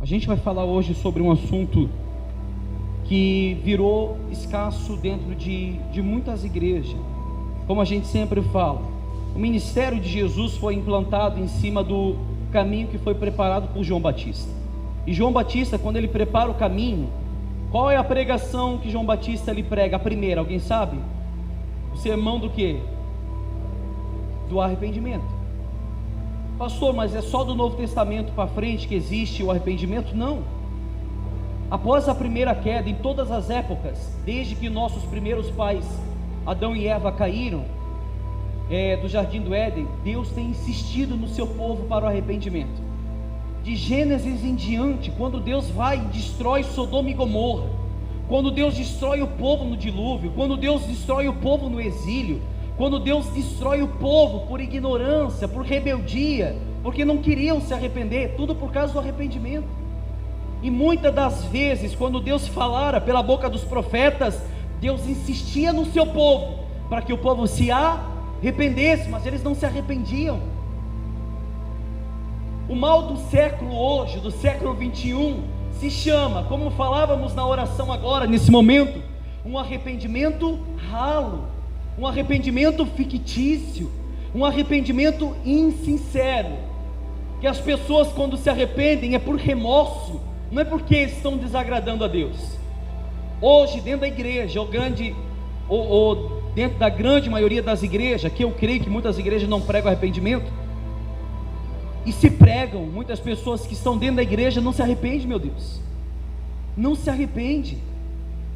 A gente vai falar hoje sobre um assunto que virou escasso dentro de muitas igrejas. Como a gente sempre fala, o ministério de Jesus foi implantado em cima do caminho que foi preparado por João Batista. E João Batista, quando ele prepara o caminho, qual é a pregação que João Batista ele prega? A primeira, alguém sabe? O sermão do quê? Do arrependimento. Pastor, mas é só do Novo Testamento para frente que existe o arrependimento? Não. Após a primeira queda, em todas as épocas, desde que nossos primeiros pais, Adão e Eva, caíram do jardim do Éden, Deus tem insistido no seu povo para o arrependimento. De Gênesis em diante, quando Deus vai e destrói Sodoma e Gomorra, quando Deus destrói o povo no dilúvio, quando Deus destrói o povo no exílio, quando Deus destrói o povo por ignorância, por rebeldia, porque não queriam se arrepender, tudo por causa do arrependimento. E muitas das vezes, quando Deus falara pela boca dos profetas, Deus insistia no seu povo, para que o povo se arrependesse, mas eles não se arrependiam. O mal do século hoje, do século 21, se chama, como falávamos na oração agora, nesse momento, um arrependimento ralo, um arrependimento fictício, um arrependimento insincero, que as pessoas quando se arrependem é por remorso, não é porque estão desagradando a Deus. Hoje dentro da igreja, ou dentro da grande maioria das igrejas, que eu creio que muitas igrejas não pregam arrependimento, e se pregam, muitas pessoas que estão dentro da igreja não se arrependem, meu Deus, não se arrepende.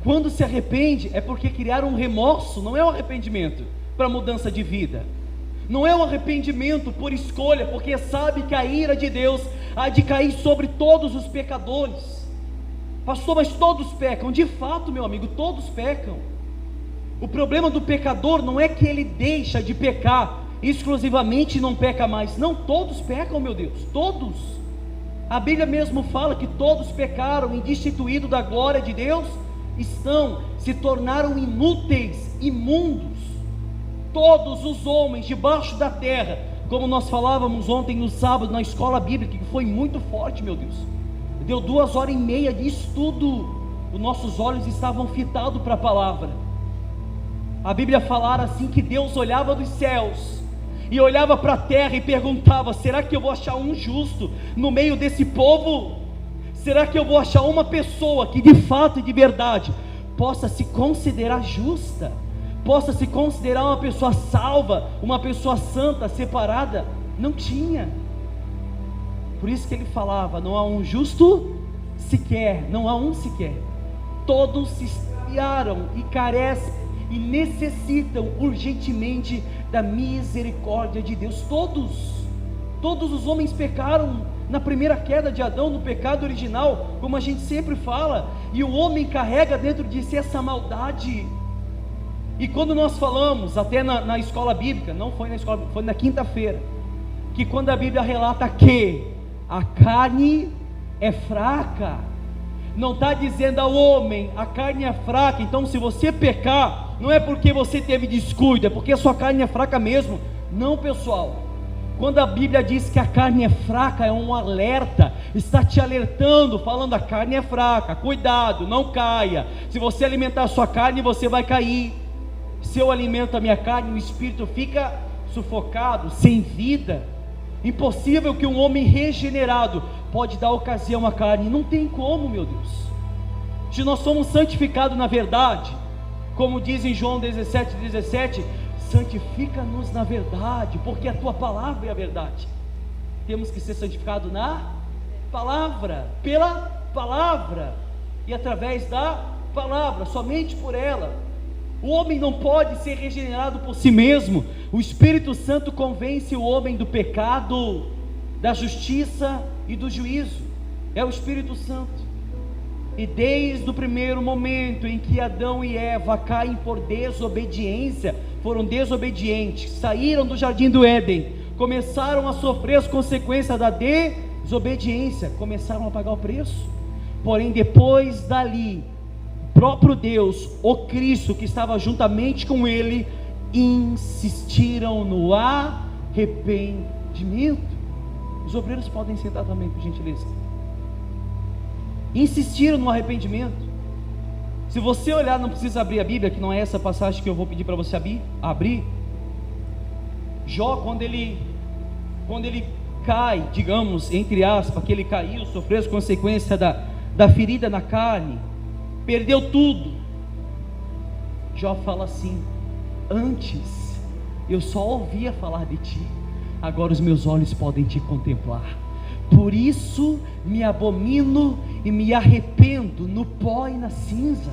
Quando se arrepende é porque criaram um remorso, não é um arrependimento para mudança de vida, não é um arrependimento por escolha, porque sabe que a ira de Deus há de cair sobre todos os pecadores. Pastor, mas todos pecam? De fato, meu amigo, todos pecam. O problema do pecador não é que ele deixa de pecar exclusivamente e não peca mais, não, todos pecam, meu Deus, todos. A Bíblia mesmo fala que todos pecaram e destituídos da glória de Deus, se tornaram inúteis, imundos. Todos os homens debaixo da terra, como nós falávamos ontem no sábado na escola bíblica, que foi muito forte, meu Deus, deu 2h30 de estudo, os nossos olhos estavam fitados para a palavra. A Bíblia falara assim que Deus olhava dos céus e olhava para a terra e perguntava: será que eu vou achar um justo no meio desse povo? Será que eu vou achar uma pessoa que de fato e de verdade possa se considerar justa, possa se considerar uma pessoa salva, uma pessoa santa, separada? Não tinha. Por isso que ele falava: não há um justo sequer, não há um sequer. Todos se expiaram e carecem e necessitam urgentemente da misericórdia de Deus. Todos os homens pecaram na primeira queda de Adão, no pecado original, como a gente sempre fala, e o homem carrega dentro de si essa maldade. E quando nós falamos, até na escola bíblica, não foi na escola, foi na quinta-feira, que quando a Bíblia relata que a carne é fraca, não está dizendo ao homem, a carne é fraca, então se você pecar, não é porque você teve descuido, é porque a sua carne é fraca mesmo. Não, pessoal, quando a Bíblia diz que a carne é fraca, é um alerta, está te alertando, falando: a carne é fraca, cuidado, não caia. Se você alimentar a sua carne, você vai cair. Se eu alimento a minha carne, o espírito fica sufocado, sem vida. Impossível que um homem regenerado pode dar ocasião à carne, não tem como, meu Deus. Se nós somos santificados na verdade, como diz em João 17:17, santifica-nos na verdade, porque a tua palavra é a verdade. Temos que ser santificados na palavra, pela palavra e através da palavra, somente por ela. O homem não pode ser regenerado por si mesmo. O Espírito Santo convence o homem do pecado, da justiça e do juízo. É o Espírito Santo. E desde o primeiro momento em que Adão e Eva caem por desobediência, foram desobedientes, saíram do jardim do Éden, começaram a sofrer as consequências da desobediência, começaram a pagar o preço. Porém, depois dali, o próprio Deus, o Cristo que estava juntamente com ele, insistiram no arrependimento. Os obreiros podem sentar também, por gentileza. insistiram no arrependimento. Se você olhar, não precisa abrir a Bíblia, que não é essa passagem que eu vou pedir para você abrir. Jó, quando ele cai, digamos, entre aspas, que ele caiu, sofreu as consequências da ferida na carne, perdeu tudo. Jó fala assim: antes eu só ouvia falar de ti, agora os meus olhos podem te contemplar. Por isso me abomino e me arrependo no pó e na cinza.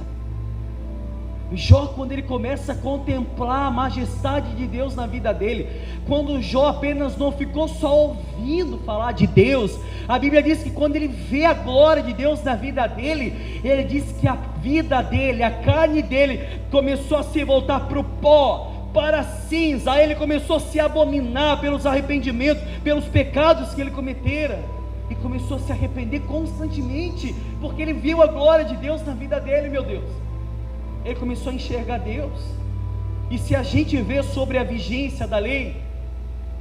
Jó, quando ele começa a contemplar a majestade de Deus na vida dele, quando Jó apenas não ficou só ouvindo falar de Deus, a Bíblia diz que quando ele vê a glória de Deus na vida dele, ele diz que a vida dele, a carne dele, começou a se voltar para o pó, para a cinza. Aí ele começou a se abominar pelos arrependimentos, pelos pecados que ele cometera, e começou a se arrepender constantemente, porque ele viu a glória de Deus na vida dele, meu Deus. Ele começou a enxergar Deus. E se a gente vê sobre a vigência da lei,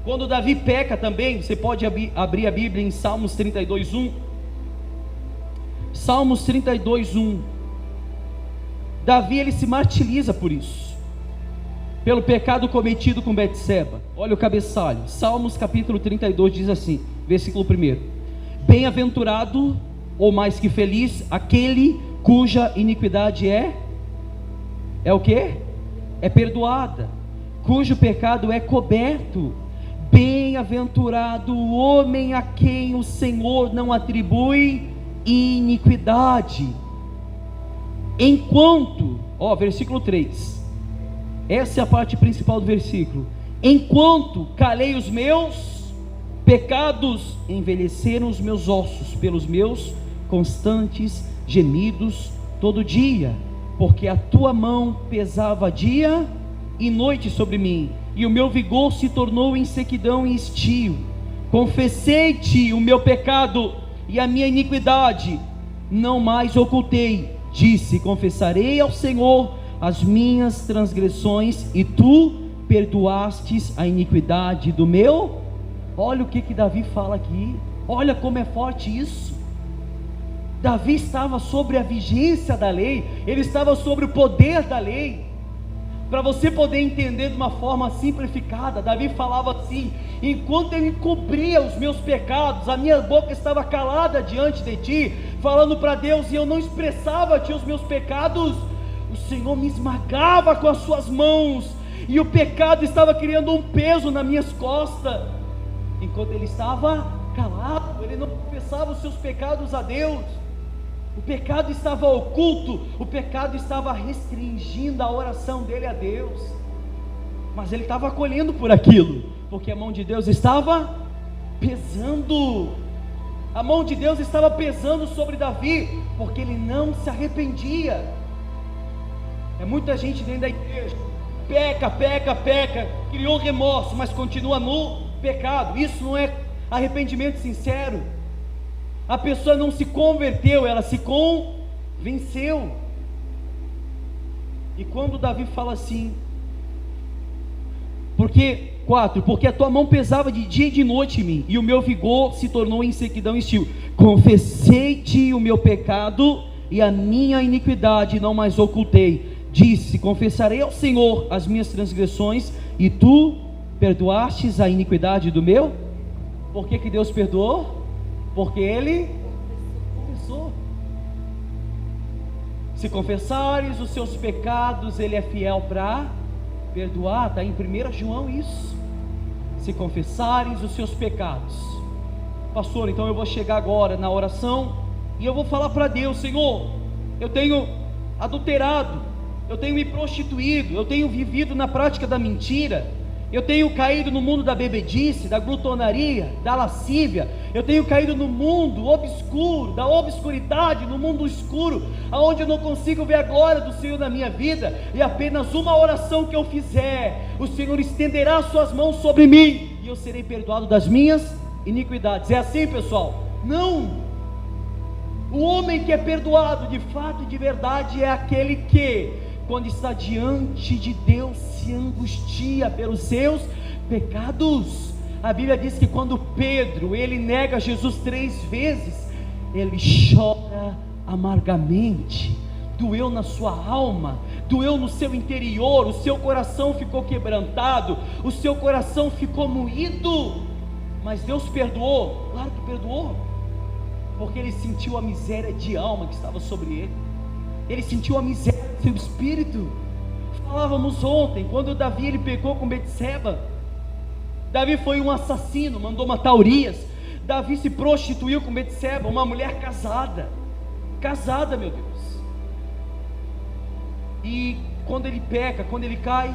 quando Davi peca também, você pode abrir a Bíblia em Salmos 32:1. Salmos 32:1. Davi, ele se martiriza por isso, pelo pecado cometido com Betseba. Olha o cabeçalho. Salmos capítulo 32 diz assim, versículo 1: bem-aventurado, ou mais que feliz, aquele cuja iniquidade é o que? É perdoada, cujo pecado é coberto. Bem-aventurado o homem a quem o Senhor não atribui iniquidade. Enquanto, versículo 3, essa é a parte principal do versículo: enquanto calei os meus pecados, envelheceram os meus ossos pelos meus constantes gemidos todo dia, porque a tua mão pesava dia e noite sobre mim, e o meu vigor se tornou em sequidão e estio. Confessei-te o meu pecado e a minha iniquidade não mais ocultei. Disse: confessarei ao Senhor as minhas transgressões, e tu perdoastes a iniquidade do meu. Olha o que Davi fala aqui, olha como é forte isso. Davi estava sobre a vigência da lei, ele estava sobre o poder da lei. Para você poder entender de uma forma simplificada, Davi falava assim: enquanto ele cobria os meus pecados, a minha boca estava calada diante de ti, falando para Deus, e eu não expressava a ti os meus pecados, o Senhor me esmagava com as suas mãos, e o pecado estava criando um peso nas minhas costas. Enquanto ele estava calado, ele não confessava os seus pecados a Deus. O pecado estava oculto, o pecado estava restringindo a oração dele a Deus, mas ele estava acolhendo por aquilo, porque a mão de Deus estava pesando. A mão de Deus estava pesando sobre Davi, porque ele não se arrependia. É muita gente dentro da igreja, peca, criou remorso, mas continua no pecado. Isso não é arrependimento sincero. A pessoa não se converteu, ela se convenceu. E quando Davi fala assim, porque a tua mão pesava de dia e de noite em mim, e o meu vigor se tornou em sequidão e estio. Confessei-te o meu pecado e a minha iniquidade não mais ocultei. Disse: confessarei ao Senhor as minhas transgressões, e tu perdoastes a iniquidade do meu. Por que Deus perdoou? Porque ele confessou. Se confessares os seus pecados, ele é fiel para perdoar. Está em 1 João isso. Se confessares os seus pecados. Pastor, então eu vou chegar agora na oração e eu vou falar para Deus: Senhor, eu tenho adulterado, eu tenho me prostituído, eu tenho vivido na prática da mentira, eu tenho caído no mundo da bebedice, da glutonaria, da lascívia, eu tenho caído no mundo obscuro, da obscuridade, no mundo escuro, aonde eu não consigo ver a glória do Senhor na minha vida, e apenas uma oração que eu fizer, o Senhor estenderá as suas mãos sobre mim, e eu serei perdoado das minhas iniquidades. É assim, pessoal? Não! O homem que é perdoado de fato e de verdade é aquele que, quando está diante de Deus, se angustia pelos seus pecados. A Bíblia diz que quando Pedro, ele nega Jesus 3 vezes, ele chora amargamente. Doeu na sua alma, doeu no seu interior, o seu coração ficou quebrantado, o seu coração ficou moído. Mas Deus perdoou? Claro que perdoou, porque ele sentiu a miséria de alma que estava sobre ele, ele sentiu a miséria do seu espírito. Falávamos ontem, quando Davi ele pecou com Betseba, Davi foi um assassino, mandou matar Urias. Davi se prostituiu com Betseba, uma mulher casada, meu Deus. E quando ele peca, quando ele cai,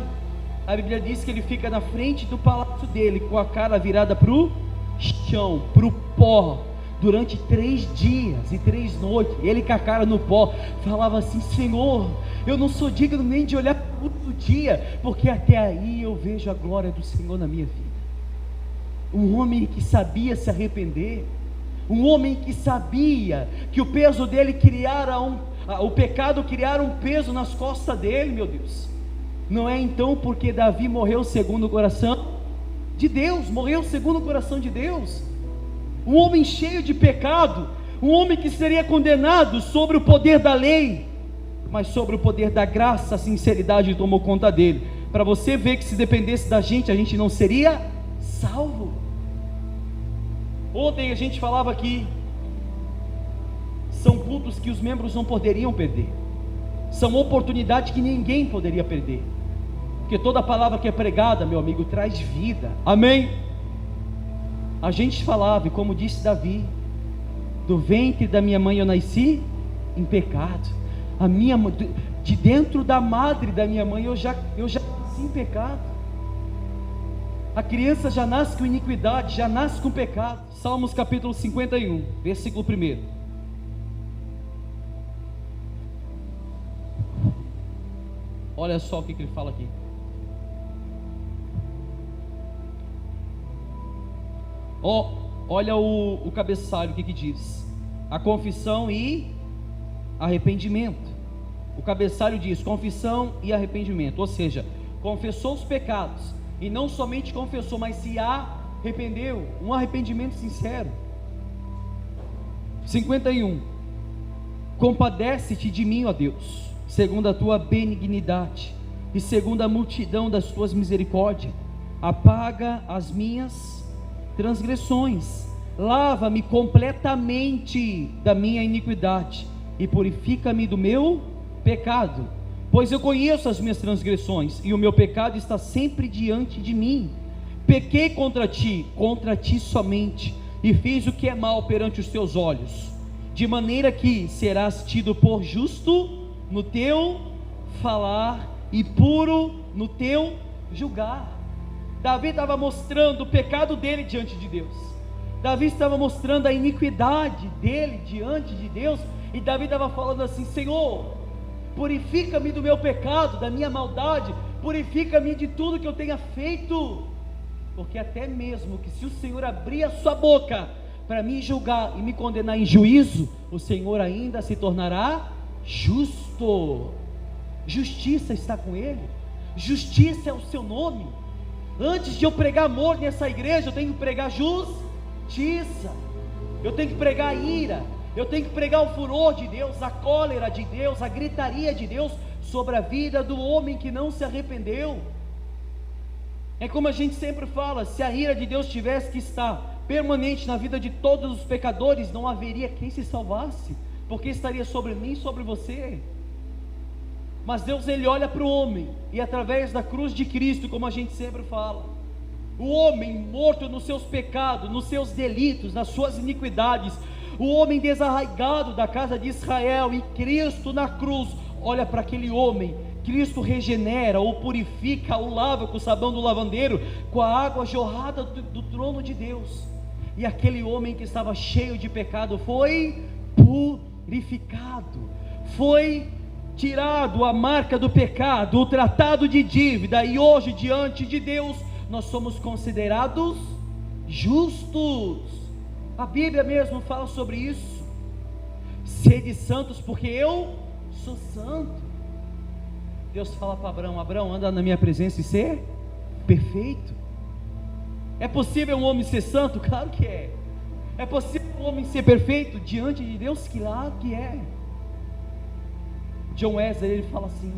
a Bíblia diz que ele fica na frente do palácio dele, com a cara virada para o chão, para o pó, durante 3 dias e 3 noites, ele com a cara no pó, falava assim: Senhor, eu não sou digno nem de olhar para o outro dia, porque até aí eu vejo a glória do Senhor na minha vida. Um homem que sabia se arrepender, um homem que sabia que o peso dele o pecado criara um peso nas costas dele, meu Deus. Não é então porque Davi morreu segundo o coração de Deus, morreu segundo o coração de Deus, um homem cheio de pecado, um homem que seria condenado sobre o poder da lei, mas sobre o poder da graça, a sinceridade tomou conta dele, para você ver que se dependesse da gente, a gente não seria salvo. Ontem a gente falava aqui, são cultos que os membros não poderiam perder, são oportunidades que ninguém poderia perder, porque toda palavra que é pregada, meu amigo, traz vida, amém? A gente falava, e como disse Davi, do ventre da minha mãe eu nasci em pecado, de dentro da madre da minha mãe eu já nasci em pecado. A criança já nasce com iniquidade, já nasce com pecado. Salmos capítulo 51, versículo 1. Olha só o que ele fala aqui. Olha o cabeçalho, o que diz: a confissão e arrependimento. O cabeçalho diz confissão e arrependimento, ou seja, confessou os pecados, e não somente confessou, mas se arrependeu, um arrependimento sincero. 51. Compadece-te de mim, ó Deus, segundo a tua benignidade, e segundo a multidão das tuas misericórdias, apaga as minhas transgressões, lava-me completamente da minha iniquidade, e purifica-me do meu pecado, pois eu conheço as minhas transgressões, e o meu pecado está sempre diante de mim. Pequei contra ti somente, e fiz o que é mal perante os teus olhos, de maneira que serás tido por justo no teu falar, e puro no teu julgar. Davi estava mostrando o pecado dele diante de Deus, Davi estava mostrando a iniquidade dele diante de Deus, e Davi estava falando assim: Senhor, purifica-me do meu pecado, da minha maldade, purifica-me de tudo que eu tenha feito, porque até mesmo que se o Senhor abrir a sua boca para me julgar e me condenar em juízo, o Senhor ainda se tornará justo. Justiça está com Ele, justiça é o seu nome. Antes de eu pregar amor nessa igreja, eu tenho que pregar justiça, eu tenho que pregar a ira, eu tenho que pregar o furor de Deus, a cólera de Deus, a gritaria de Deus sobre a vida do homem que não se arrependeu. É como a gente sempre fala: se a ira de Deus tivesse que estar permanente na vida de todos os pecadores, não haveria quem se salvasse, porque estaria sobre mim e sobre você. Mas Deus, Ele olha para o homem, e através da cruz de Cristo, como a gente sempre fala, o homem morto nos seus pecados, nos seus delitos, nas suas iniquidades, o homem desarraigado da casa de Israel, e Cristo na cruz olha para aquele homem. Cristo regenera, ou purifica, ou lava com o sabão do lavandeiro, com a água jorrada do trono de Deus, e aquele homem que estava cheio de pecado foi purificado, foi tirado a marca do pecado, o tratado de dívida, e hoje diante de Deus nós somos considerados justos. A Bíblia mesmo fala sobre isso: sede santos porque eu sou santo. Deus fala para Abraão: Abraão, anda na minha presença e ser perfeito. É possível um homem ser santo? Claro que é. É possível o homem ser perfeito diante de Deus? Que lá que é. John Wesley, ele fala assim: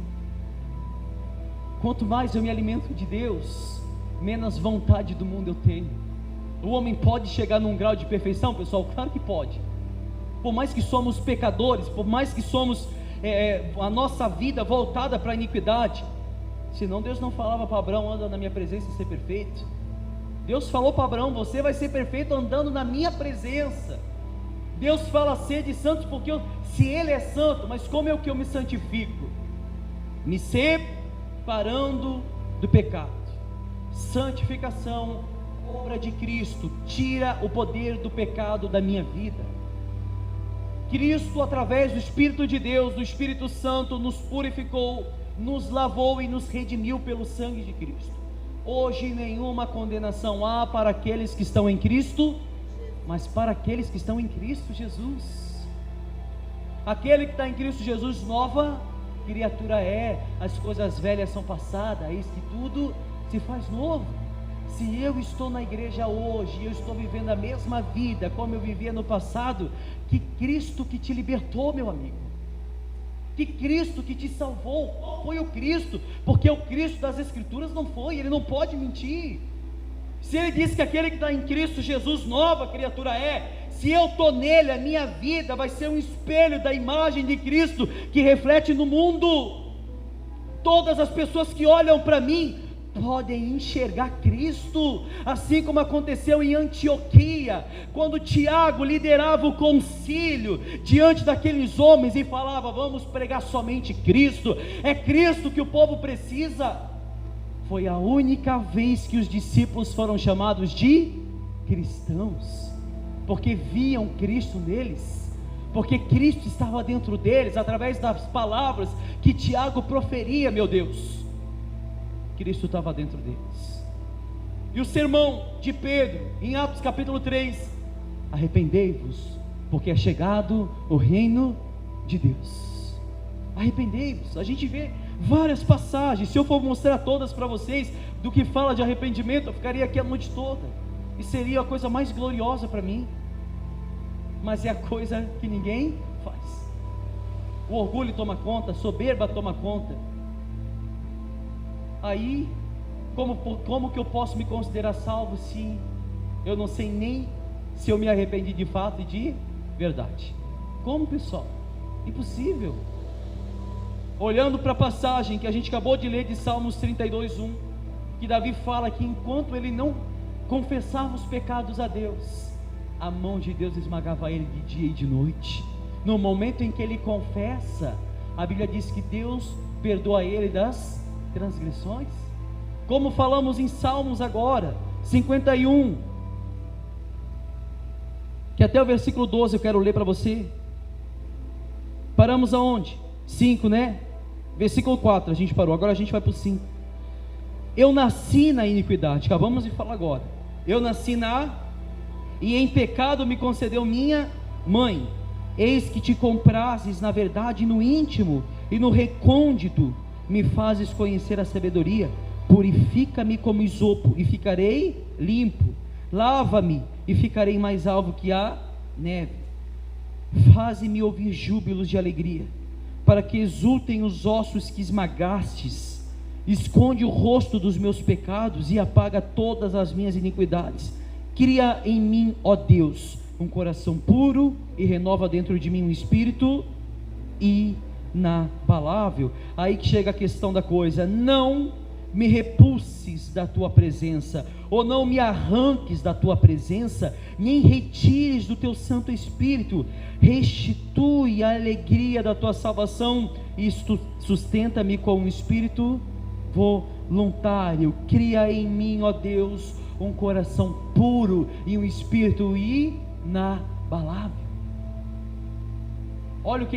quanto mais eu me alimento de Deus, menos vontade do mundo eu tenho. O homem pode chegar num grau de perfeição, pessoal? Claro que pode. Por mais que somos pecadores, por mais que somos a nossa vida voltada para a iniquidade, senão Deus não falava para Abraão: anda na minha presença e ser perfeito. Deus falou para Abraão: você vai ser perfeito andando na minha presença. Deus fala: sede santos, porque se Ele é santo, mas como é o que eu me santifico? Me separando do pecado. Santificação, obra de Cristo, tira o poder do pecado da minha vida. Cristo, através do Espírito de Deus, do Espírito Santo, nos purificou, nos lavou e nos redimiu pelo sangue de Cristo. Hoje nenhuma condenação há para aqueles que estão em Cristo, mas para aqueles que estão em Cristo Jesus. Aquele que está em Cristo Jesus, nova criatura é. As coisas velhas são passadas, eis que tudo se faz novo. Se eu estou na igreja hoje, eu estou vivendo a mesma vida como eu vivia no passado, que Cristo que te libertou, meu amigo, que Cristo que te salvou. Não foi o Cristo, porque o Cristo das Escrituras não foi, ele não pode mentir. Se ele disse que aquele que está em Cristo Jesus, nova criatura é, se eu estou nele, a minha vida vai ser um espelho da imagem de Cristo, que reflete no mundo. Todas as pessoas que olham para mim podem enxergar Cristo, assim como aconteceu em Antioquia, quando Tiago liderava o concílio diante daqueles homens e falava: vamos pregar somente Cristo, é Cristo que o povo precisa. Foi a única vez que os discípulos foram chamados de cristãos, porque viam Cristo neles, porque Cristo estava dentro deles, através das palavras que Tiago proferia. Meu Deus, Cristo estava dentro deles. E o sermão de Pedro, em Atos capítulo 3, arrependei-vos, porque é chegado o reino de Deus. Arrependei-vos. A gente vê várias passagens. Se eu for mostrar todas para vocês do que fala de arrependimento, eu ficaria aqui a noite toda, e seria a coisa mais gloriosa para mim, mas é a coisa que ninguém faz. O orgulho toma conta, a soberba toma conta. Aí, como que eu posso me considerar salvo se eu não sei nem se eu me arrependi de fato e de verdade? Como, pessoal? Impossível. Olhando para a passagem que a gente acabou de ler de Salmos 32:1, que Davi fala que enquanto ele não confessava os pecados a Deus, a mão de Deus esmagava ele de dia e de noite. No momento em que ele confessa, a Bíblia diz que Deus perdoa ele das transgressões. Como falamos em Salmos agora, 51, que até o versículo 12 eu quero ler para você. Paramos aonde? 5, né? Versículo 4 a gente parou, agora a gente vai para o 5. Eu nasci na iniquidade, acabamos de falar agora. Eu nasci e em pecado me concedeu minha mãe. Eis que te comprases na verdade no íntimo, e no recôndito me fazes conhecer a sabedoria. Purifica-me como isopo, e ficarei limpo. Lava-me, e ficarei mais alvo que a neve. Faze-me ouvir júbilos de alegria, para que exultem os ossos que esmagastes. Esconde o rosto dos meus pecados e apaga todas as minhas iniquidades. Cria em mim, ó Deus, um coração puro, e renova dentro de mim um espírito inabalável. Aí que chega a questão da coisa: não me repulses da tua presença, ou não me arranques da tua presença, nem retires do teu Santo Espírito. Restitui a alegria da tua salvação, e sustenta-me com um espírito voluntário. Cria em mim, ó Deus, um coração puro e um espírito inabalável. Olha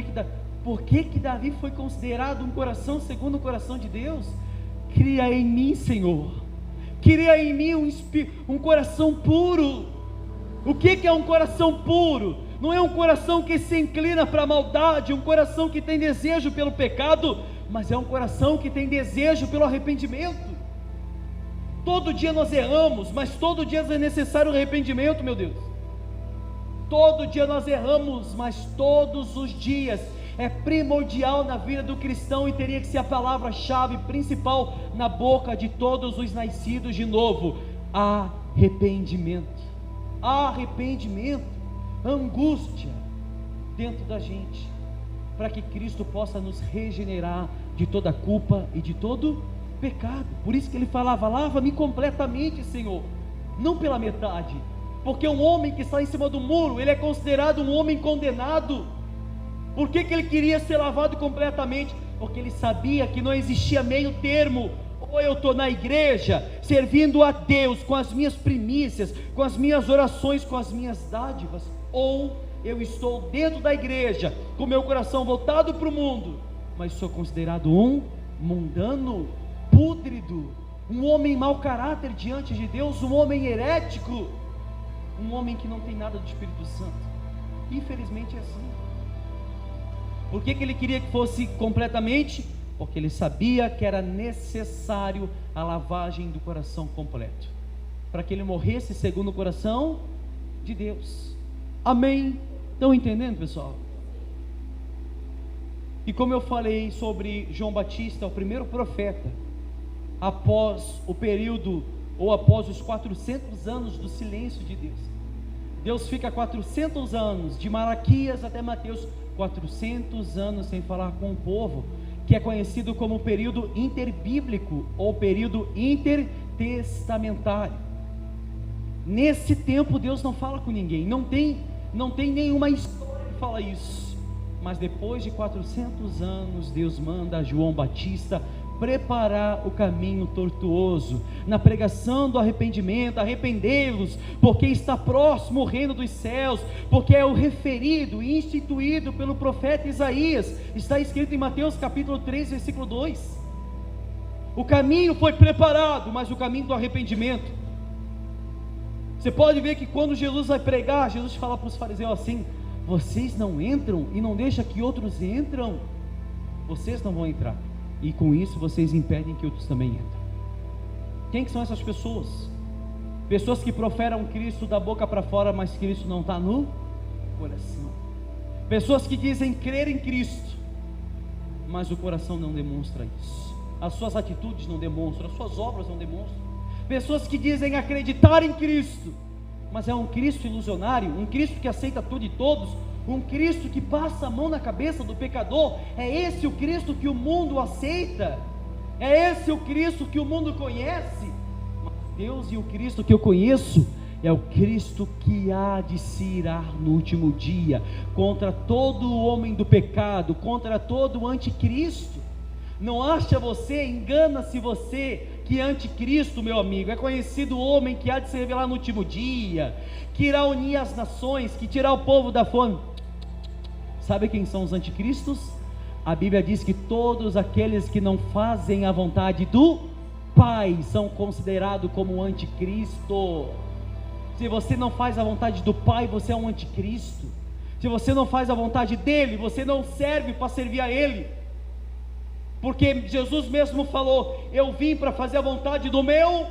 por que Davi foi considerado um coração segundo o coração de Deus? Cria em mim, Senhor, cria em mim um coração puro. O que é um coração puro? Não é um coração que se inclina para a maldade, um coração que tem desejo pelo pecado, mas é um coração que tem desejo pelo arrependimento. Todo dia nós erramos, mas todo dia é necessário arrependimento, meu Deus. Todo dia nós erramos, mas todos os dias é primordial na vida do cristão e teria que ser a palavra-chave principal na boca de todos os nascidos de novo: arrependimento. Arrependimento, angústia dentro da gente, para que Cristo possa nos regenerar de toda culpa e de todo pecado. Por isso que ele falava: lava-me completamente, Senhor, não pela metade, porque um homem que está em cima do muro, ele é considerado um homem condenado. Por que ele queria ser lavado completamente? Porque ele sabia que não existia meio termo. Ou eu estou na igreja, servindo a Deus com as minhas primícias, com as minhas orações, com as minhas dádivas, ou eu estou dentro da igreja, com meu coração voltado para o mundo, mas sou considerado um mundano, pútrido, um homem mau caráter diante de Deus, um homem herético, um homem que não tem nada do Espírito Santo. Infelizmente é assim. Por que ele queria que fosse completamente? Porque ele sabia que era necessário a lavagem do coração completo, para que ele morresse segundo o coração de Deus. Amém? Estão entendendo, pessoal? E como eu falei sobre João Batista, o primeiro profeta, após o período, ou após os 400 anos do silêncio de Deus, Deus fica 400 anos, de Malaquias até Mateus, 400 anos sem falar com o povo, que é conhecido como o período interbíblico, ou período intertestamentário. Nesse tempo Deus não fala com ninguém, não tem nenhuma história que fala isso, mas depois de 400 anos, Deus manda João Batista preparar o caminho tortuoso, na pregação do arrependimento: arrependei-vos, porque está próximo o reino dos céus, porque é o referido e instituído pelo profeta Isaías, está escrito em Mateus capítulo 3, versículo 2, o caminho foi preparado, mas o caminho do arrependimento, você pode ver que quando Jesus vai pregar, Jesus fala para os fariseus assim: vocês não entram e não deixam que outros entram, vocês não vão entrar, e com isso vocês impedem que outros também entrem. Quem que são essas pessoas? Pessoas que proferam Cristo da boca para fora, mas Cristo não está no coração. Pessoas que dizem crer em Cristo, mas o coração não demonstra isso, as suas atitudes não demonstram, as suas obras não demonstram. Pessoas que dizem acreditar em Cristo, mas é um Cristo ilusionário, um Cristo que aceita tudo e todos, um Cristo que passa a mão na cabeça do pecador. É esse o Cristo que o mundo aceita, é esse o Cristo que o mundo conhece. Mas Deus e o Cristo que eu conheço é o Cristo que há de se irar no último dia contra todo o homem do pecado, contra todo o anticristo. Não acha você, engana-se você, que anticristo, meu amigo, é conhecido o homem que há de se revelar no último dia, que irá unir as nações, que tirar o povo da fome. Sabe quem são os anticristos? A Bíblia diz que todos aqueles que não fazem a vontade do Pai são considerados como anticristo. Se você não faz a vontade do Pai, você é um anticristo. Se você não faz a vontade dele, você não serve para servir a ele, porque Jesus mesmo falou: eu vim para fazer a vontade do meu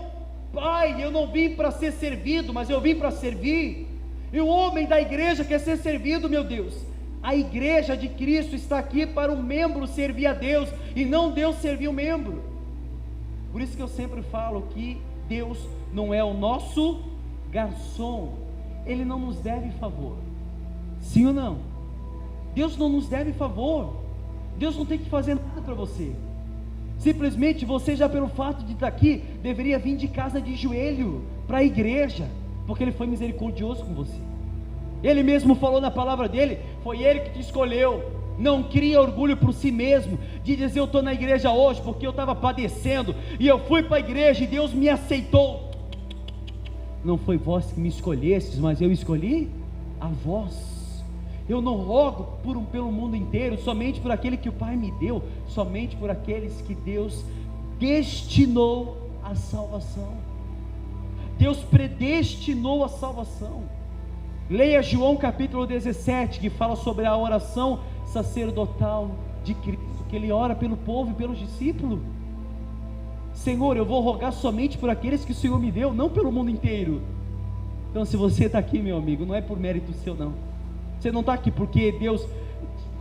Pai, eu não vim para ser servido, mas eu vim para servir. E o homem da igreja quer ser servido, meu Deus. A igreja de Cristo está aqui para o membro servir a Deus, e não Deus servir o membro. Por isso que eu sempre falo que Deus não é o nosso garçom, Ele não nos deve favor, sim ou não? Deus não nos deve favor, Deus não tem que fazer nada para você, simplesmente você, já pelo fato de estar aqui, deveria vir de casa de joelho para a igreja, porque Ele foi misericordioso com você. Ele mesmo falou na palavra dele: foi Ele que te escolheu. Não cria orgulho por si mesmo, de dizer eu estou na igreja hoje porque eu estava padecendo, e eu fui para a igreja e Deus me aceitou. Não foi vós que me escolhestes, mas eu escolhi a vós. Eu não rogo pelo mundo inteiro, somente por aquele que o Pai me deu, somente por aqueles que Deus destinou à salvação. Deus predestinou a salvação. Leia João capítulo 17, que fala sobre a oração sacerdotal de Cristo, que Ele ora pelo povo e pelos discípulos. Senhor, eu vou rogar somente por aqueles que o Senhor me deu, não pelo mundo inteiro. Então, se você está aqui, meu amigo, não é por mérito seu, não. Você não está aqui porque Deus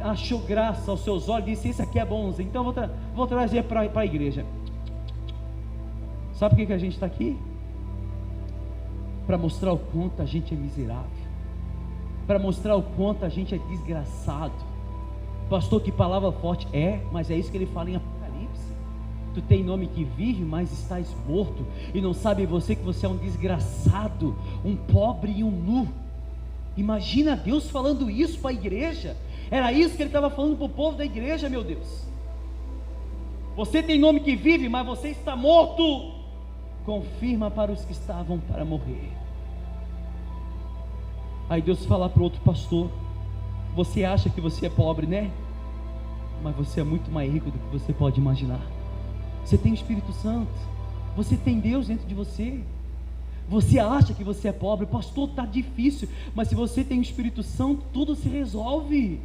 achou graça aos seus olhos e disse: esse aqui é bonzinho, então vou trazer para a igreja. Sabe por que a gente está aqui? Para mostrar o quanto a gente é miserável, para mostrar o quanto a gente é desgraçado. Pastor, que palavra forte. Mas é isso que ele fala em Apocalipse. Tu tem nome que vive, mas estás morto, e não sabe você que você é um desgraçado, um pobre e um nu. Imagina Deus falando isso para a igreja. Era isso que ele estava falando para o povo da igreja, meu Deus. Você tem nome que vive, mas você está morto. Confirma para os que estavam para morrer. Aí Deus fala para o outro pastor: você acha que você é pobre, né? Mas você é muito mais rico do que você pode imaginar. Você tem o Espírito Santo, você tem Deus dentro de você. Você acha que você é pobre, pastor, está difícil, mas se você tem o Espírito Santo, tudo se resolve.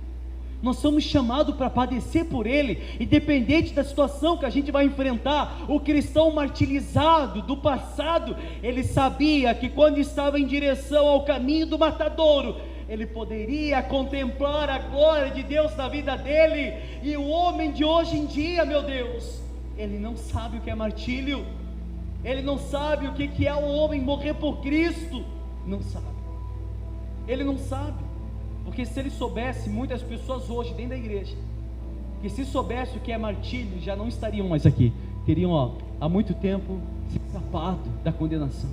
Nós somos chamados para padecer por Ele, independente da situação que a gente vai enfrentar. O cristão martirizado do passado, ele sabia que quando estava em direção ao caminho do matadouro, ele poderia contemplar a glória de Deus na vida dele. E o homem de hoje em dia, meu Deus, ele não sabe o que é martírio, ele não sabe o que é o homem morrer por Cristo, não sabe, ele não sabe. Porque se ele soubesse, muitas pessoas hoje dentro da igreja, que se soubesse o que é martírio, já não estariam mais aqui, teriam há muito tempo se escapado da condenação.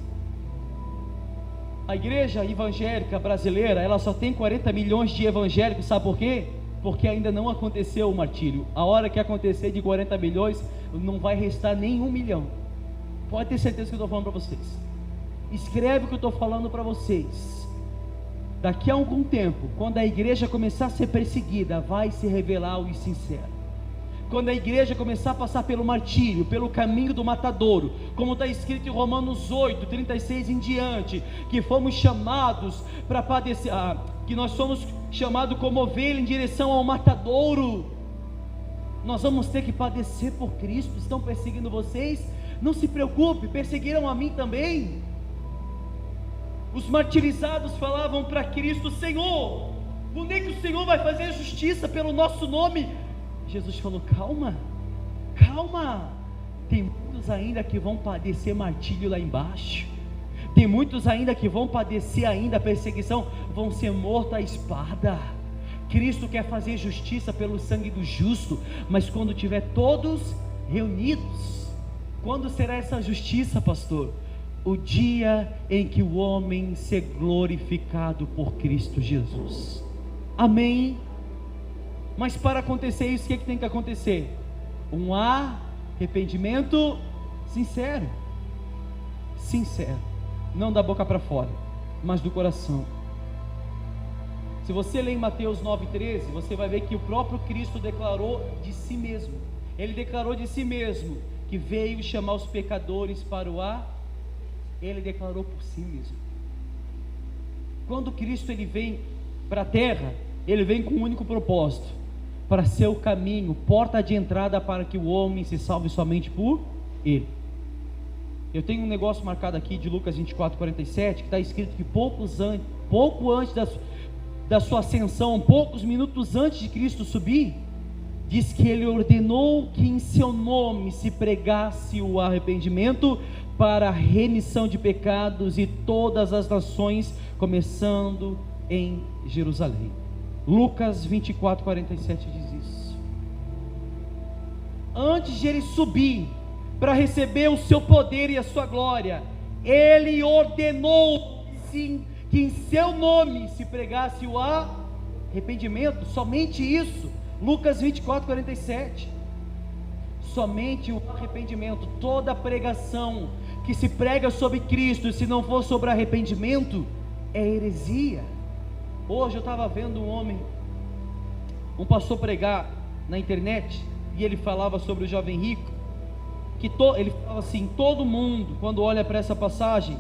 A igreja evangélica brasileira, ela só tem 40 milhões de evangélicos, sabe por quê? Porque ainda não aconteceu o martírio. A hora que acontecer de 40 milhões, não vai restar nem 1 milhão. Pode ter certeza que eu estou falando para vocês. Escreve o que eu estou falando para vocês. Daqui a algum tempo, quando a igreja começar a ser perseguida, vai se revelar o sincero. Quando a igreja começar a passar pelo martírio, pelo caminho do matadouro, como está escrito em Romanos 8, 36 em diante, que fomos chamados para padecer, que nós somos chamados como ovelha em direção ao matadouro. Nós vamos ter que padecer por Cristo. Estão perseguindo vocês? Não se preocupe, perseguiram a mim também. Os martirizados falavam para Cristo: Senhor, quando é que o Senhor vai fazer justiça pelo nosso nome? Jesus falou: calma, calma, tem muitos ainda que vão padecer martírio lá embaixo, tem muitos ainda que vão padecer ainda perseguição, vão ser mortos à espada. Cristo quer fazer justiça pelo sangue do justo, mas quando tiver todos reunidos. Quando será essa justiça, pastor? O dia em que o homem ser glorificado por Cristo Jesus. Amém? Mas para acontecer isso, o que é que tem que acontecer? Um arrependimento sincero. Sincero. Não da boca para fora, mas do coração. Se você ler em Mateus 9,13, você vai ver que o próprio Cristo declarou de si mesmo. Ele declarou de si mesmo que veio chamar os pecadores para o Ele declarou por si mesmo. Quando Cristo ele vem para a terra, ele vem com um único propósito: para ser o caminho, porta de entrada para que o homem se salve somente por Ele. Eu tenho um negócio marcado aqui de Lucas 24:47, que está escrito que pouco antes da sua ascensão, poucos minutos antes de Cristo subir, diz que Ele ordenou que em seu nome se pregasse o arrependimento para a remissão de pecados e todas as nações, começando em Jerusalém. Lucas 24:47 diz isso. Antes de ele subir para receber o seu poder e a sua glória, ele ordenou sim que em seu nome se pregasse o arrependimento. Somente isso. Lucas 24:47. Somente o arrependimento. Toda pregação que se prega sobre Cristo, se não for sobre arrependimento, é heresia. Hoje eu estava vendo um pastor pregar na internet, e ele falava sobre o jovem rico, que ele falava assim: todo mundo, quando olha para essa passagem,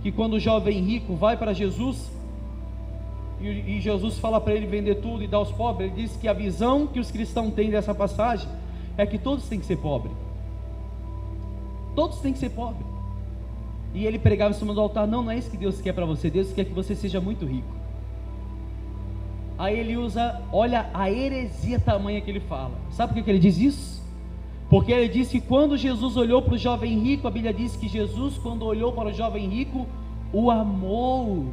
que quando o jovem rico vai para Jesus, e Jesus fala para ele vender tudo e dar aos pobres, ele diz que a visão que os cristãos têm dessa passagem é que todos têm que ser pobres. Todos têm que ser pobres. E ele pregava em cima do altar: não é isso que Deus quer para você, Deus quer que você seja muito rico. Aí ele usa, olha a heresia tamanha que ele fala. Sabe por que ele diz isso? Porque ele diz que quando Jesus olhou para o jovem rico, a Bíblia diz que Jesus, quando olhou para o jovem rico, o amou.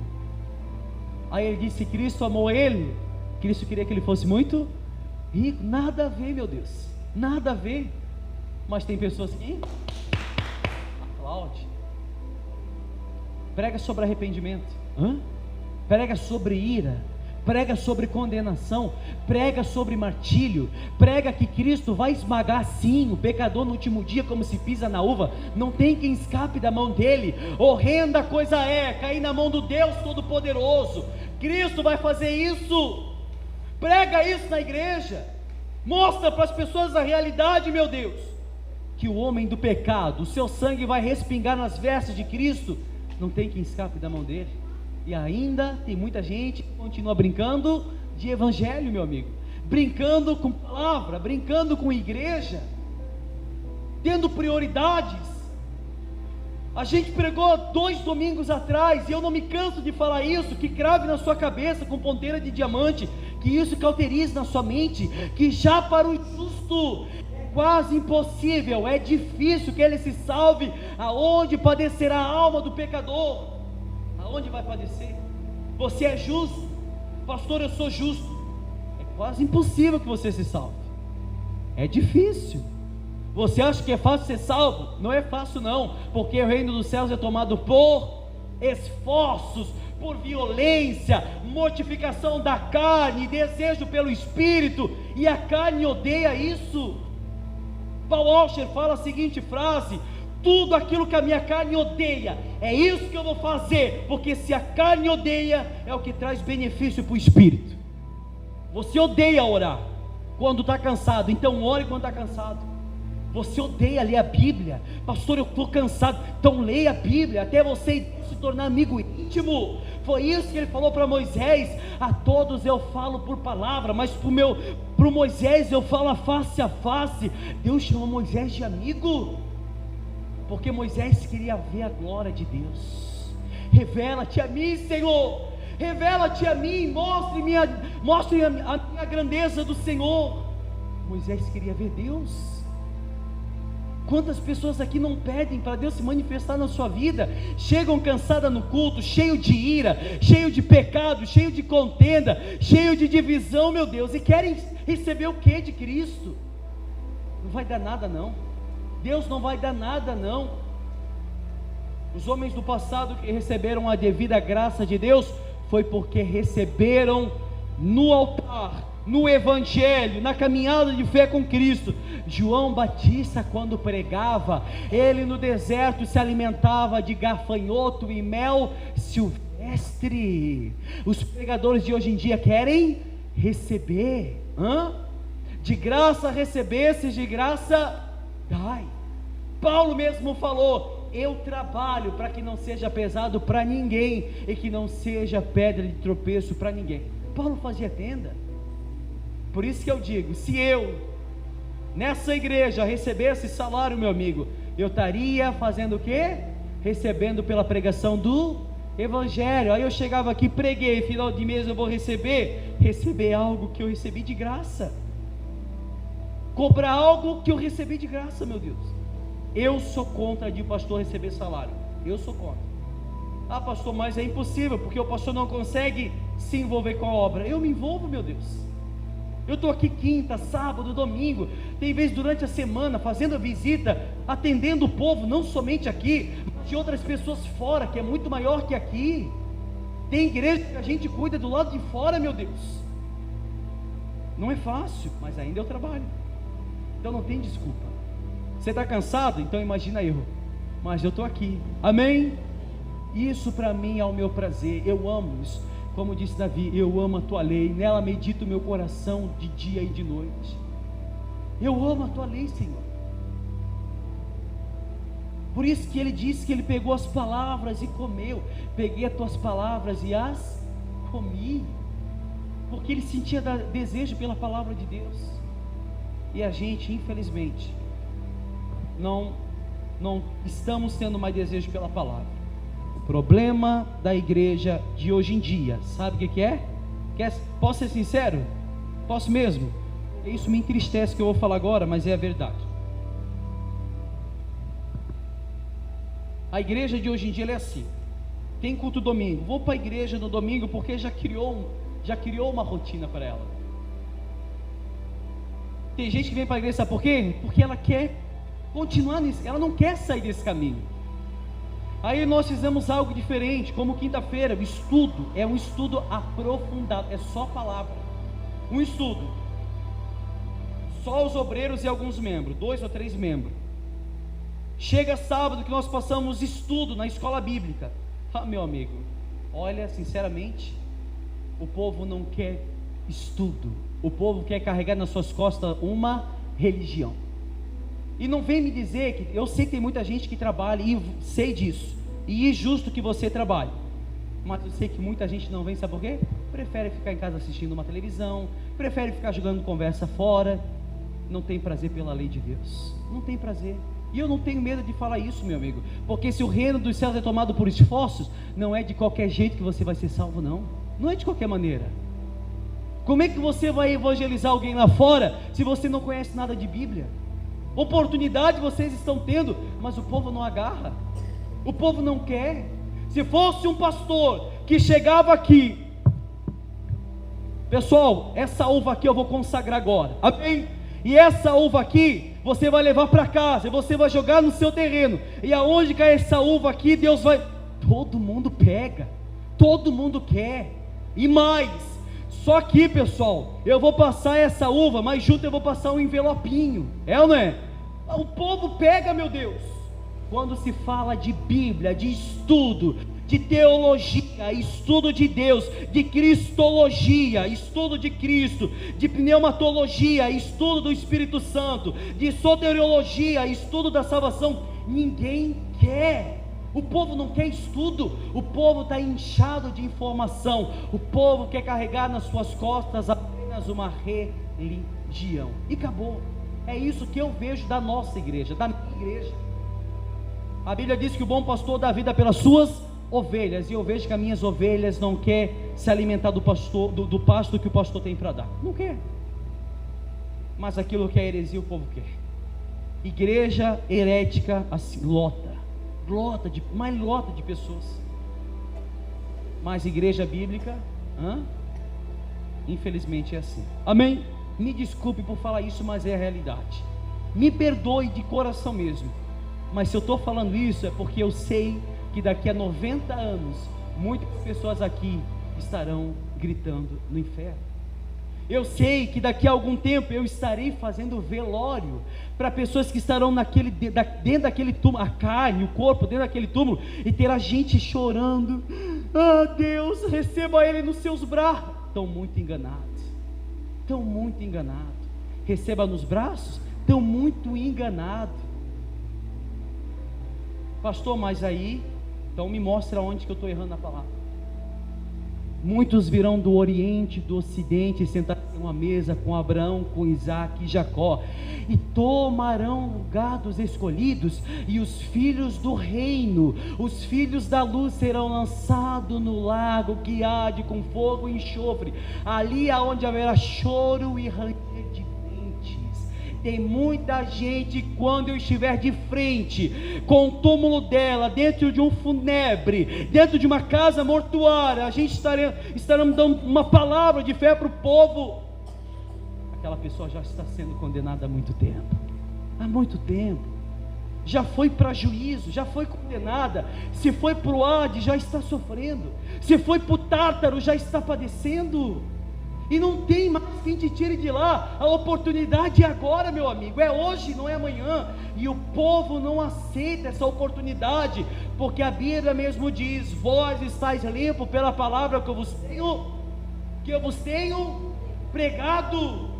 Aí ele disse que Cristo amou ele. Cristo queria que ele fosse muito rico. Nada a ver, meu Deus, nada a ver. Mas tem pessoas que aplaudem. Prega sobre arrependimento, prega sobre ira, prega sobre condenação, prega sobre martírio, prega que Cristo vai esmagar sim o pecador no último dia como se pisa na uva, não tem quem escape da mão dele. Horrenda coisa é cair na mão do Deus Todo-Poderoso. Cristo vai fazer isso. Prega isso na igreja, mostra para as pessoas a realidade, meu Deus, que o homem do pecado, o seu sangue vai respingar nas vestes de Cristo, não tem quem escape da mão dele. E ainda tem muita gente que continua brincando de evangelho, meu amigo, brincando com palavra, brincando com igreja, tendo prioridades. A gente pregou 2 domingos atrás, e eu não me canso de falar isso, que crave na sua cabeça com ponteira de diamante, que isso cauterize na sua mente, que já para o justo é quase impossível, é difícil que ele se salve. Aonde padecerá a alma do pecador? Aonde vai padecer? Você é justo, pastor, eu sou justo. É quase impossível que você se salve, é difícil. Você acha que é fácil ser salvo? Não é fácil não, porque o reino dos céus é tomado por esforços, por violência, mortificação da carne, desejo pelo Espírito, e a carne odeia isso. Paul Washer fala a seguinte frase: tudo aquilo que a minha carne odeia, é isso que eu vou fazer, porque se a carne odeia, é o que traz benefício para o Espírito. Você odeia orar quando está cansado, então ore quando está cansado. Você odeia ler a Bíblia, pastor, eu estou cansado, então leia a Bíblia, até você se tornar amigo íntimo. Foi isso que ele falou para Moisés: a todos eu falo por palavra, mas para o Moisés eu falo face a face. Deus chamou Moisés de amigo, porque Moisés queria ver a glória de Deus. Revela-te a mim, Senhor, revela-te a mim, mostre a minha grandeza do Senhor. Moisés queria ver Deus. Quantas pessoas aqui não pedem para Deus se manifestar na sua vida, chegam cansadas no culto, cheio de ira, cheio de pecado, cheio de contenda, cheio de divisão, meu Deus, e querem receber o que de Cristo? Não vai dar nada não, Deus não vai dar nada não. Os homens do passado que receberam a devida graça de Deus, foi porque receberam no altar, no Evangelho, na caminhada de fé com Cristo. João Batista, quando pregava, ele no deserto se alimentava de gafanhoto e mel silvestre. Os pregadores de hoje em dia querem receber, de graça recebesses, de graça dai. Paulo mesmo falou: eu trabalho para que não seja pesado para ninguém, e que não seja pedra de tropeço para ninguém. Paulo fazia tenda. Por isso que eu digo, se eu nessa igreja recebesse salário, meu amigo, eu estaria fazendo o quê? Recebendo pela pregação do Evangelho. Aí eu chegava aqui, preguei, final de mês eu vou receber algo que eu recebi de graça, cobrar algo que eu recebi de graça, meu Deus. Eu sou contra de pastor receber salário, eu sou contra. Ah, pastor, mas é impossível, porque o pastor não consegue se envolver com a obra. Eu me envolvo, meu Deus. Eu estou aqui quinta, sábado, domingo, tem vezes durante a semana, fazendo a visita, atendendo o povo, não somente aqui, mas de outras pessoas fora, que é muito maior que aqui. Tem igreja que a gente cuida do lado de fora, meu Deus. Não é fácil, mas ainda eu trabalho, então não tem desculpa. Você está cansado? Então imagina eu, mas eu estou aqui, amém? Isso para mim é o meu prazer, eu amo isso. Como disse Davi, eu amo a tua lei, nela medito o meu coração de dia e de noite. Eu amo a tua lei, Senhor. Por isso que ele disse que ele pegou as palavras e comeu. Peguei as tuas palavras e as comi, porque ele sentia desejo pela palavra de Deus. E a gente, infelizmente, não não estamos tendo mais desejo pela palavra. O problema da igreja de hoje em dia, sabe o que é? Posso ser sincero? Posso mesmo? Isso me entristece que eu vou falar agora, mas é a verdade. A igreja de hoje em dia ela é assim: tem culto domingo, vou para a igreja no domingo porque já criou uma rotina para ela. Tem gente que vem para a igreja, sabe por quê? Porque ela quer continuar nisso, ela não quer sair desse caminho. Aí nós fizemos algo diferente, como quinta-feira, o estudo é um estudo aprofundado, é só palavra, um estudo, só os obreiros e alguns membros, 2 ou 3 membros. Chega sábado que nós passamos estudo na escola bíblica. Meu amigo, olha, sinceramente, o povo não quer estudo, o povo quer carregar nas suas costas uma religião. E não vem me dizer que, eu sei que tem muita gente que trabalha, e sei disso, e é justo que você trabalhe, mas eu sei que muita gente não vem, sabe por quê? Prefere ficar em casa assistindo uma televisão, prefere ficar jogando conversa fora, não tem prazer pela lei de Deus, não tem prazer. E eu não tenho medo de falar isso, meu amigo, porque se o reino dos céus é tomado por esforços, não é de qualquer jeito que você vai ser salvo, não é de qualquer maneira. Como é que você vai evangelizar alguém lá fora, se você não conhece nada de Bíblia? Oportunidade vocês estão tendo, mas o povo não agarra, o povo não quer. Se fosse um pastor que chegava aqui, pessoal, essa uva aqui eu vou consagrar agora, amém? E essa uva aqui, você vai levar para casa, e você vai jogar no seu terreno, e aonde cai essa uva aqui, Deus vai, todo mundo pega, todo mundo quer, e mais, só que pessoal, eu vou passar essa uva, mas junto eu vou passar um envelopinho, é ou não é? O povo pega, meu Deus. Quando se fala de Bíblia, de estudo, de teologia, estudo de Deus, de cristologia, estudo de Cristo, de pneumatologia, estudo do Espírito Santo, de soteriologia, estudo da salvação, ninguém quer. O povo não quer estudo, o povo está inchado de informação, o povo quer carregar nas suas costas apenas uma religião, e acabou. É isso que eu vejo da nossa igreja, da minha igreja. A Bíblia diz que o bom pastor dá vida pelas suas ovelhas, e eu vejo que as minhas ovelhas não quer se alimentar do pasto que o pastor tem para dar, não quer. Mas aquilo que é heresia o povo quer. Igreja herética assim, lota de pessoas. Mas igreja bíblica, infelizmente é assim, amém? Me desculpe por falar isso, mas é a realidade, me perdoe de coração mesmo, mas se eu estou falando isso é porque eu sei que daqui a 90 anos, muitas pessoas aqui estarão gritando no inferno. Eu sei que daqui a algum tempo eu estarei fazendo velório para pessoas que estarão dentro daquele túmulo, a carne, o corpo dentro daquele túmulo, e terá gente chorando, Deus, receba ele nos seus braços. Estão muito enganados, receba nos braços, estão muito enganados. Pastor, mas aí, então me mostra onde que eu estou errando na palavra. Muitos virão do Oriente, do Ocidente, sentar em uma mesa com Abraão, com Isaac e Jacó, e tomarão o lugar dos escolhidos, e os filhos do reino, os filhos da luz serão lançados no lago que arde com fogo e enxofre, ali aonde haverá choro e ranger de dentes. Tem muita gente, quando eu estiver de frente com o túmulo dela, dentro de um funebre, dentro de uma casa mortuária, a gente estaremos dando uma palavra de fé para o povo. Aquela pessoa já está sendo condenada há muito tempo, já foi para juízo, já foi condenada. Se foi para o Hades, já está sofrendo. Se foi para o Tártaro, já está padecendo. E não tem mais quem te tire de lá. A oportunidade é agora, meu amigo, é hoje, não é amanhã. E o povo não aceita essa oportunidade, porque a Bíblia mesmo diz: vós estáis limpos pela palavra que eu vos tenho pregado.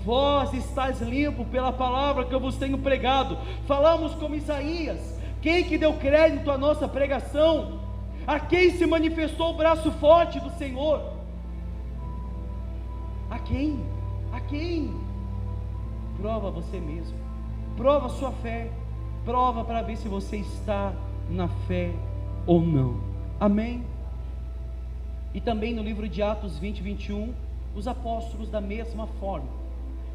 Vós estáis limpos pela palavra que eu vos tenho pregado. Falamos como Isaías. Quem que deu crédito à nossa pregação? A quem se manifestou o braço forte do Senhor? A quem? Prova você mesmo, prova a sua fé. prova para ver se você está na fé ou não. Amém? E também no livro de Atos 20, 21, os apóstolos da mesma forma,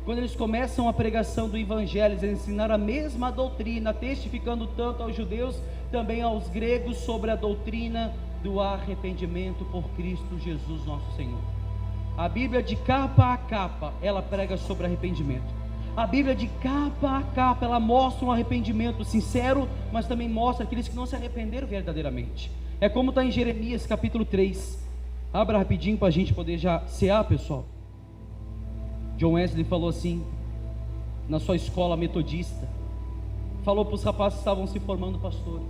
quando eles começam a pregação do evangelho, eles ensinaram a mesma doutrina, testificando tanto aos judeus, também aos gregos, sobre a doutrina do arrependimento por Cristo Jesus nosso Senhor. A Bíblia de capa a capa, ela prega sobre arrependimento. A Bíblia de capa a capa, ela mostra um arrependimento sincero, mas também mostra aqueles que não se arrependeram verdadeiramente. É como está em Jeremias capítulo 3. Abra rapidinho para a gente poder já cear, pessoal. John Wesley falou assim, na sua escola metodista, falou para os rapazes que estavam se formando pastores: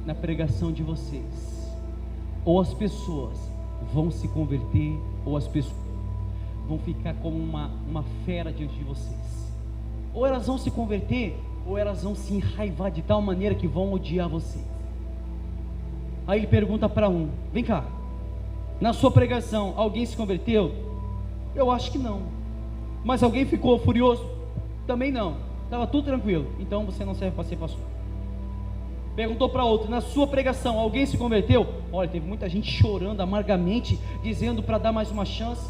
na pregação de vocês, ou as pessoas vão se converter, ou as pessoas vão ficar como uma fera diante de vocês. Ou elas vão se converter, ou elas vão se enraivar de tal maneira que vão odiar vocês. Aí ele pergunta para um: vem cá, na sua pregação alguém se converteu? Eu acho que não. Mas alguém ficou furioso? Também não. Estava tudo tranquilo. Então você não serve para ser pastor. Perguntou para outro: na sua pregação alguém se converteu? Olha, teve muita gente chorando amargamente, dizendo para dar mais uma chance.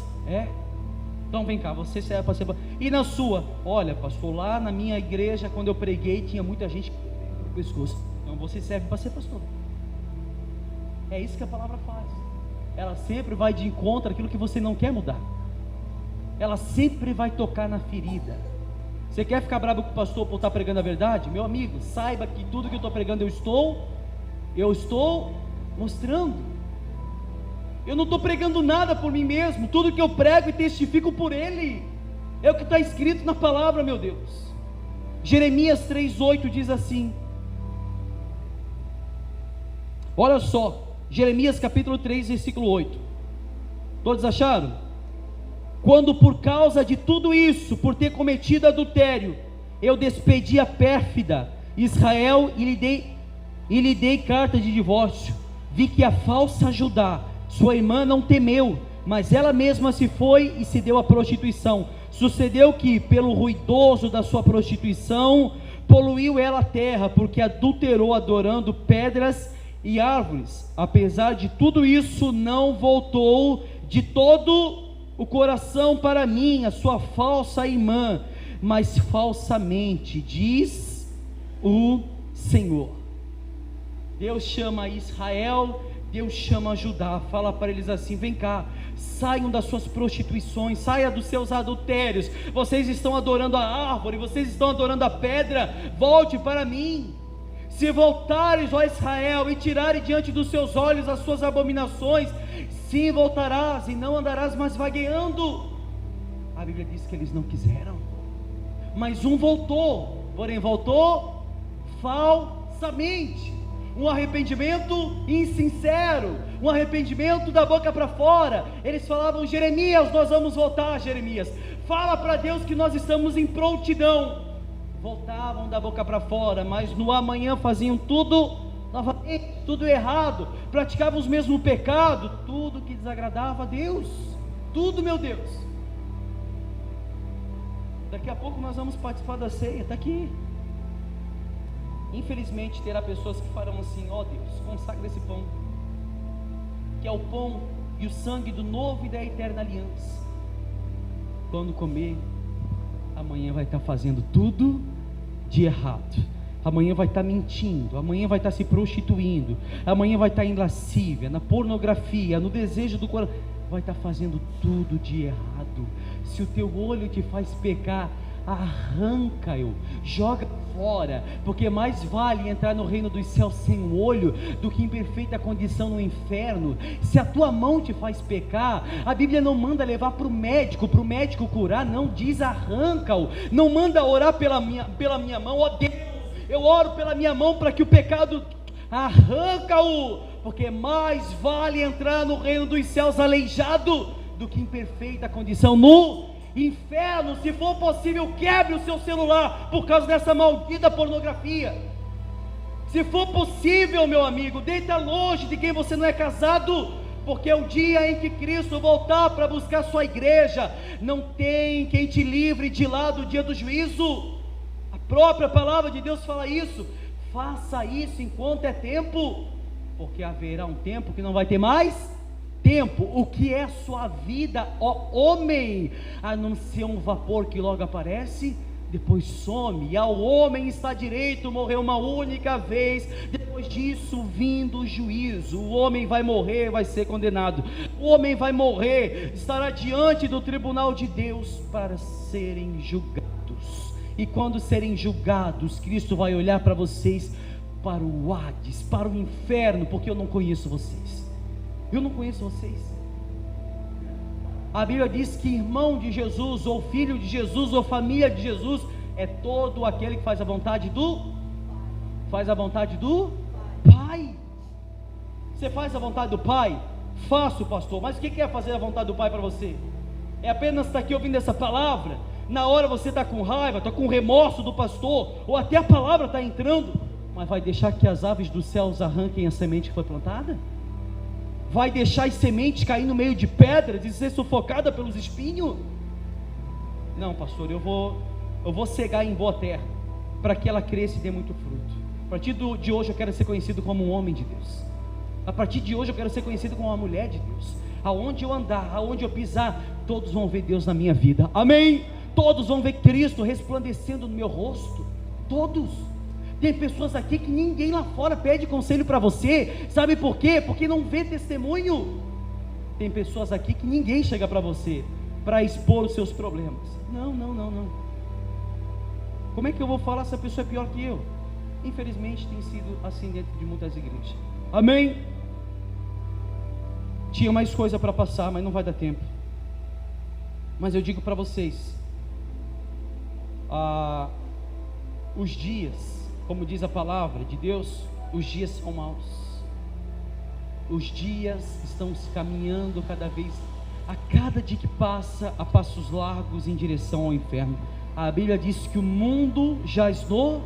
Então vem cá, você serve para ser pastor. E na sua? Olha, pastor, lá na minha igreja, quando eu preguei, tinha muita gente no pescoço. Então você serve para ser pastor. É isso que a palavra faz. Ela sempre vai de encontro àquilo que você não quer mudar. Ela sempre vai tocar na ferida. Você quer ficar bravo com o pastor por estar pregando a verdade? Meu amigo, saiba que tudo que eu estou pregando eu estou mostrando. Eu não estou pregando nada por mim mesmo. Tudo que eu prego e testifico por Ele. É o que está escrito na palavra, meu Deus. Jeremias 3,8 diz assim. Olha só, Jeremias capítulo 3, versículo 8. Todos acharam? Quando por causa de tudo isso, por ter cometido adultério, eu despedi a pérfida Israel e lhe dei carta de divórcio, vi que a falsa Judá, sua irmã, não temeu, mas ela mesma se foi e se deu à prostituição. Sucedeu que, pelo ruidoso da sua prostituição, poluiu ela a terra, porque adulterou adorando pedras e árvores. Apesar de tudo isso, não voltou de todo o coração para mim, a sua falsa irmã, mas falsamente, diz o Senhor. Deus chama Israel, Deus chama Judá, fala para eles assim: vem cá, saiam das suas prostituições, saia dos seus adultérios, vocês estão adorando a árvore, vocês estão adorando a pedra, volte para mim. Se voltares, ó Israel, e tirares diante dos seus olhos as suas abominações, sim, voltarás e não andarás mais vagueando. A Bíblia diz que eles não quiseram, mas um voltou, porém voltou falsamente. Um arrependimento insincero, um arrependimento da boca para fora. Eles falavam: Jeremias, nós vamos voltar. Jeremias, fala para Deus que nós estamos em prontidão. Voltavam da boca para fora, mas no amanhã faziam tudo novamente, tudo errado, praticavam os mesmos pecados, tudo que desagradava a Deus, tudo, meu Deus. Daqui a pouco nós vamos participar da ceia, está aqui. Infelizmente terá pessoas que farão assim: ó Deus, consagra esse pão, que é o pão e o sangue do novo e da eterna aliança. Quando comer, amanhã vai estar fazendo tudo de errado, amanhã vai estar mentindo, amanhã vai estar se prostituindo, amanhã vai estar em lascívia, na pornografia, no desejo do coração, vai estar fazendo tudo de errado. Se o teu olho te faz pecar, arranca-o, joga fora, porque mais vale entrar no reino dos céus sem o olho do que em perfeita condição no inferno. Se a tua mão te faz pecar, a Bíblia não manda levar para o médico curar, não, diz arranca-o. Não manda orar pela minha mão: ó Deus, eu oro pela minha mão para que o pecado, arranca-o, porque mais vale entrar no reino dos céus aleijado do que em perfeita condição no inferno. Se for possível, quebre o seu celular por causa dessa maldita pornografia. Se for possível, meu amigo, deita longe de quem você não é casado, porque o dia em que Cristo voltar para buscar sua igreja, não tem quem te livre de lá do dia do juízo. A própria palavra de Deus fala isso. Faça isso enquanto é tempo, porque haverá um tempo que não vai ter mais tempo. O que é sua vida, ó homem? A não ser um vapor que logo aparece, depois some. E ao homem está direito morrer uma única vez, depois disso vindo o juízo. O homem vai morrer, vai ser condenado. O homem vai morrer, estará diante do tribunal de Deus para serem julgados. E quando serem julgados, Cristo vai olhar para vocês, para o Hades, para o inferno, porque eu não conheço vocês. Eu não conheço vocês. A Bíblia diz que irmão de Jesus, ou filho de Jesus, ou família de Jesus, é todo aquele que faz a vontade do Pai. Você faz a vontade do Pai? Faço, pastor. Mas o que é fazer a vontade do Pai para você? É apenas estar aqui ouvindo essa palavra? Na hora você está com raiva, está com remorso do pastor, ou até a palavra está entrando, mas vai deixar que as aves dos céus arranquem a semente que foi plantada? Vai deixar as sementes cair no meio de pedras e ser sufocada pelos espinhos? Não, pastor, eu vou cegar em boa terra, para que ela cresça e dê muito fruto. A partir de hoje eu quero ser conhecido como um homem de Deus. A partir de hoje eu quero ser conhecido como uma mulher de Deus. Aonde eu andar, aonde eu pisar, todos vão ver Deus na minha vida. Amém? Todos vão ver Cristo resplandecendo no meu rosto. Todos. Tem pessoas aqui que ninguém lá fora pede conselho para você. Sabe por quê? Porque não vê testemunho. Tem pessoas aqui que ninguém chega para você para expor os seus problemas. Não. Como é que eu vou falar se a pessoa é pior que eu? Infelizmente tem sido assim dentro de muitas igrejas. Amém? Tinha mais coisa para passar, mas não vai dar tempo. Mas eu digo para vocês, os dias, como diz a palavra de Deus, os dias são maus. Os dias estão se caminhando a cada dia que passa, a passos largos em direção ao inferno. A Bíblia diz que o mundo jaz no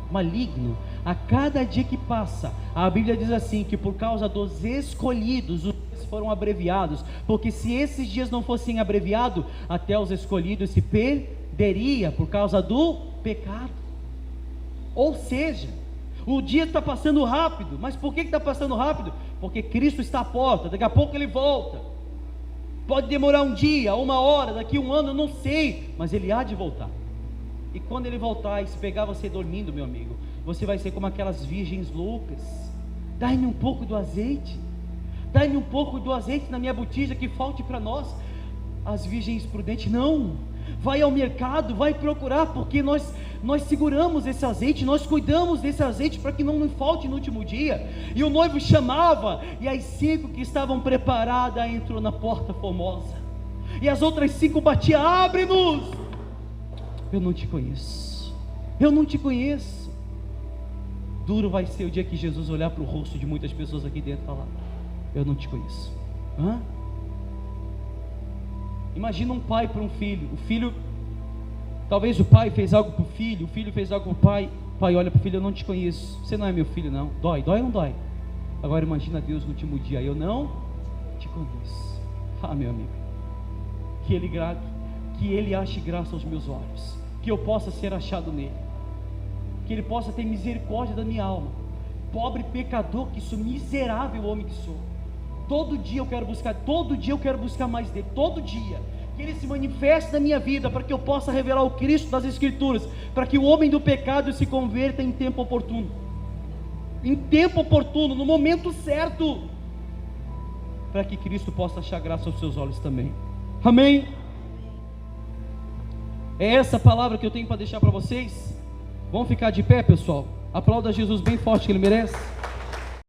maligno. A cada dia que passa, a Bíblia diz assim, que por causa dos escolhidos, os dias foram abreviados, porque se esses dias não fossem abreviados, até os escolhidos se perderia por causa do pecado. Ou seja, o dia está passando rápido. Mas por que está passando rápido? Porque Cristo está à porta, daqui a pouco Ele volta. Pode demorar um dia, uma hora, daqui um ano, eu não sei, mas Ele há de voltar. E quando Ele voltar e se pegar você dormindo, meu amigo, você vai ser como aquelas virgens loucas. Dai-me um pouco do azeite, dai-me um pouco do azeite na minha botija, que falte para nós. As virgens prudentes, não, vai ao mercado, vai procurar, porque nós seguramos esse azeite, nós cuidamos desse azeite para que não nos falte no último dia. E o noivo chamava, e as 5 que estavam preparadas entrou na porta formosa, e as outras 5 batiam: abre-nos. Eu não te conheço, eu não te conheço. Duro vai ser o dia que Jesus olhar para o rosto de muitas pessoas aqui dentro e falar: eu não te conheço. Imagina um pai para um filho. O filho, talvez o pai fez algo para o filho fez algo para o pai. O pai olha para o filho: eu não te conheço, você não é meu filho não. Dói ou não dói? Agora imagina Deus no último dia: eu não te conheço. Meu amigo, que Ele ache graça aos meus olhos, que eu possa ser achado nele, que Ele possa ter misericórdia da minha alma. Pobre pecador que sou, miserável homem que sou. Todo dia eu quero buscar mais dele, todo dia, que Ele se manifeste na minha vida, para que eu possa revelar o Cristo das Escrituras, para que o homem do pecado se converta em tempo oportuno, no momento certo, para que Cristo possa achar graça aos seus olhos também. Amém? É essa palavra que eu tenho para deixar para vocês. Vamos ficar de pé, pessoal? Aplauda Jesus bem forte, que Ele merece.